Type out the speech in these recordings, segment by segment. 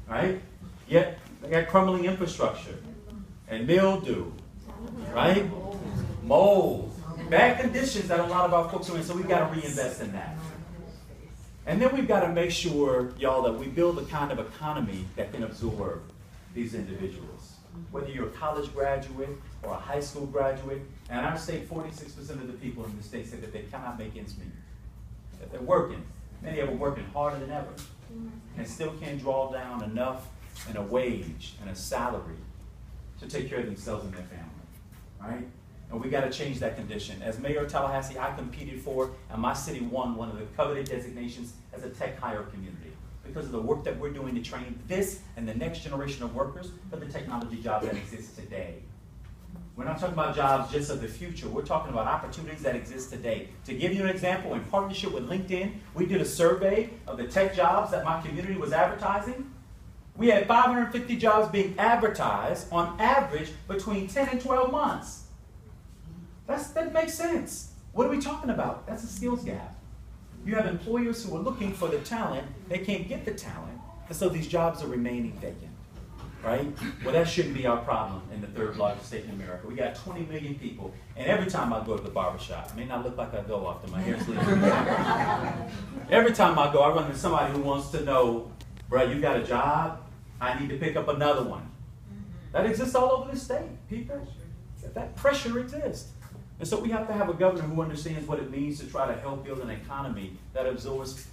right? Yet they got crumbling infrastructure and mildew, right? Mold, bad conditions that a lot of our folks are in, so we've got to reinvest in that. And then we've got to make sure, y'all, that we build the kind of economy that can absorb these individuals. Whether you're a college graduate or a high school graduate, and in our state, 46% of the people in the state say that they cannot make ends meet. That they're working, many of them working harder than ever, and still can't draw down enough in a wage and a salary to take care of themselves and their family, right? And we got to change that condition. As mayor of Tallahassee, I competed for, and my city won one of the coveted designations as a tech hire community because of the work that we're doing to train this and the next generation of workers for the technology jobs that exist today. We're not talking about jobs just of the future. We're talking about opportunities that exist today. To give you an example, in partnership with LinkedIn, we did a survey of the tech jobs that my community was advertising. We had 550 jobs being advertised on average between 10 and 12 months. That makes sense. What are we talking about? That's a skills gap. You have employers who are looking for the talent, they can't get the talent, and so these jobs are remaining vacant, right? Well, that shouldn't be our problem in the third largest state in America. We got 20 million people, and every time I go to the barbershop, it may not look like I go after my hair's leaving. Every time I go, I run into somebody who wants to know, bro, you got a job? I need to pick up another one. That exists all over the state, people. That pressure exists. And so we have to have a governor who understands what it means to try to help build an economy that absorbs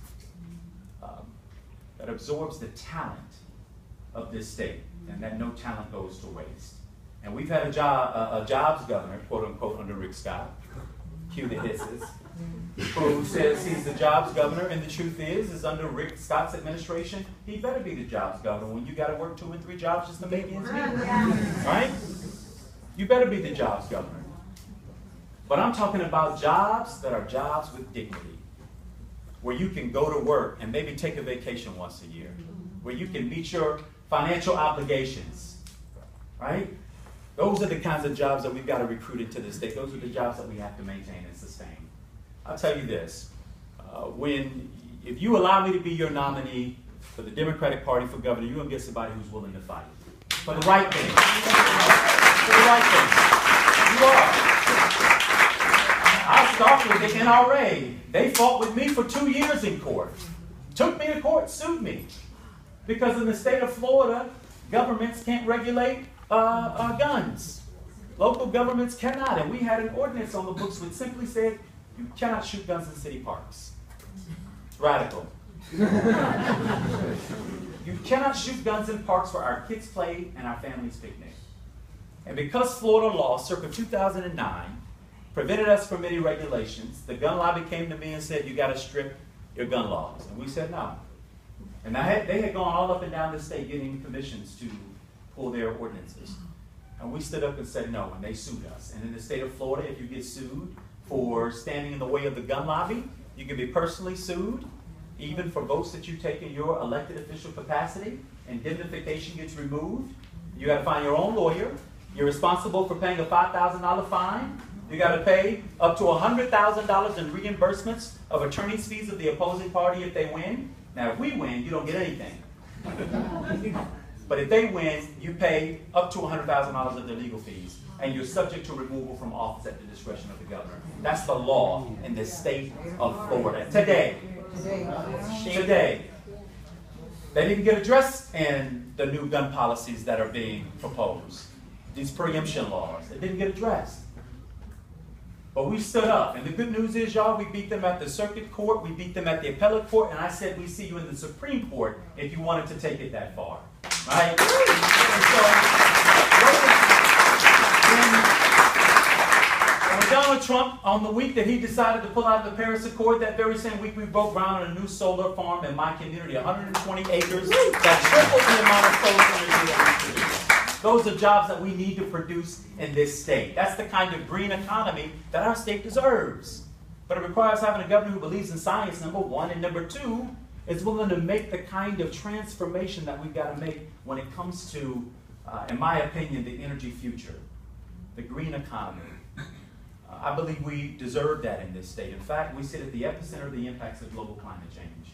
the talent of this state, and that no talent goes to waste. And we've had a jobs governor, quote unquote, under Rick Scott, cue the hisses, who says he's the jobs governor, and the truth is under Rick Scott's administration, he better be the jobs governor when you got to work 2 and 3 jobs just to make ends meet, right? You better be the jobs governor. But I'm talking about jobs that are jobs with dignity, where you can go to work and maybe take a vacation once a year, where you can meet your financial obligations, right? Those are the kinds of jobs that we've got to recruit into the state. Those are the jobs that we have to maintain and sustain. I'll tell you this, if you allow me to be your nominee for the Democratic Party for governor, you're going to get somebody who's willing to fight for the right thing. For the right thing. You are. I started with the NRA. They fought with me for 2 years in court. Took me to court, sued me. Because in the state of Florida, governments can't regulate guns. Local governments cannot. And we had an ordinance on the books which simply said, you cannot shoot guns in city parks. It's radical. You cannot shoot guns in parks where our kids play and our families picnic. And because Florida law, circa 2009, prevented us from any regulations, the gun lobby came to me and said, you got to strip your gun laws. And we said no. And they had gone all up and down the state getting commissions to pull their ordinances. And we stood up and said no, and they sued us. And in the state of Florida, if you get sued for standing in the way of the gun lobby, you can be personally sued, even for votes that you take in your elected official capacity. Indemnification gets removed. You got to find your own lawyer. You're responsible for paying a $5,000 fine. You got to pay up to $100,000 in reimbursements of attorney's fees of the opposing party if they win. Now, if we win, you don't get anything. But if they win, you pay up to $100,000 of their legal fees, and you're subject to removal from office at the discretion of the governor. That's the law in the state of Florida today. Today. They didn't get addressed in the new gun policies that are being proposed. These preemption laws, they didn't get addressed. But we stood up, and the good news is, y'all, we beat them at the circuit court, we beat them at the appellate court, and I said we see you in the Supreme Court if you wanted to take it that far. Right? And so, when Donald Trump, on the week that he decided to pull out of the Paris Accord, that very same week we broke ground on a new solar farm in my community, 120 acres, that tripled the amount of solar energy that we produce. Those are jobs that we need to produce in this state. That's the kind of green economy that our state deserves. But it requires having a governor who believes in science, number one, and number two, is willing to make the kind of transformation that we've got to make when it comes to, in my opinion, the energy future, the green economy. I believe we deserve that in this state. In fact, we sit at the epicenter of the impacts of global climate change.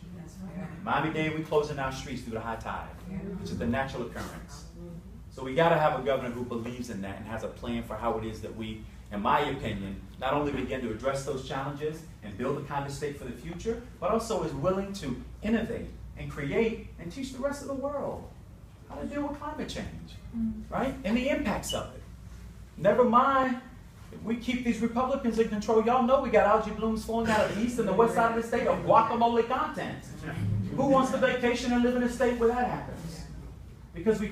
Miami-Dade, we closing our streets due to high tide, which is the natural occurrence. So we got to have a governor who believes in that and has a plan for how it is that we, in my opinion, not only begin to address those challenges and build the kind of state for the future, but also is willing to innovate and create and teach the rest of the world how to deal with climate change, right? And the impacts of it. Never mind, if we keep these Republicans in control, y'all know we got algae blooms flowing out of the east and the west side of the state of guacamole content. Who wants to vacation and live in a state where that happens? Because we